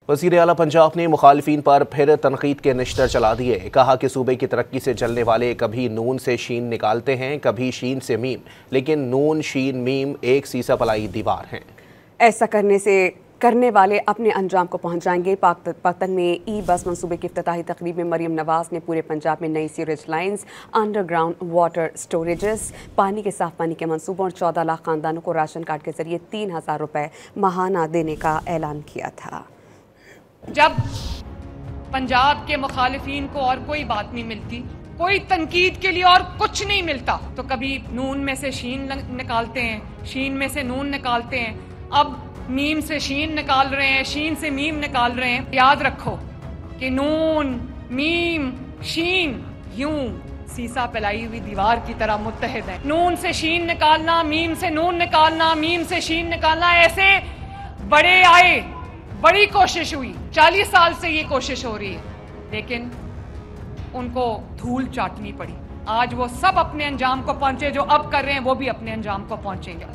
وزیر اعلیٰ پنجاب نے مخالفین پر پھر تنقید کے نشتر چلا دیے. کہا کہ صوبے کی ترقی سے جلنے والے کبھی نون سے شین نکالتے ہیں، کبھی شین سے میم، لیکن نون شین میم ایک سیسا پلائی دیوار ہیں. ایسا کرنے والے اپنے انجام کو پہنچ جائیں گے. پاکستان میں ای بس منصوبے کی افتتاحی تقریب میں مریم نواز نے پورے پنجاب میں نئی sewerage lines, under ground water storages, پانی کے صاف پانی کے منصوبوں اور 14 لاکھ خاندانوں کو راشن کارڈ کے ذریعے 3000 روپے ماہانہ دینے کا اعلان کیا تھا. جب پنجاب کے مخالفین کو اور کوئی بات نہیں ملتی، کوئی تنقید کے لیے اور کچھ نہیں ملتا، تو کبھی نون میں سے شین نکالتے ہیں، شین میں سے نون نکالتے ہیں، اب میم سے شین نکال رہے ہیں، شین سے میم نکال رہے ہیں. یاد رکھو کہ نون، میم، شین یوں سیسا پلائی ہوئی دیوار کی طرح متحد ہیں. نون سے شین نکالنا، میم سے نون نکالنا، میم سے شین نکالنا، ایسے بڑے آئے، بڑی کوشش ہوئی، 40 سال سے یہ کوشش ہو رہی ہے، لیکن ان کو دھول چاٹنی پڑی. آج وہ سب اپنے انجام کو پہنچے، جو اب کر رہے ہیں وہ بھی اپنے انجام کو پہنچیں گے.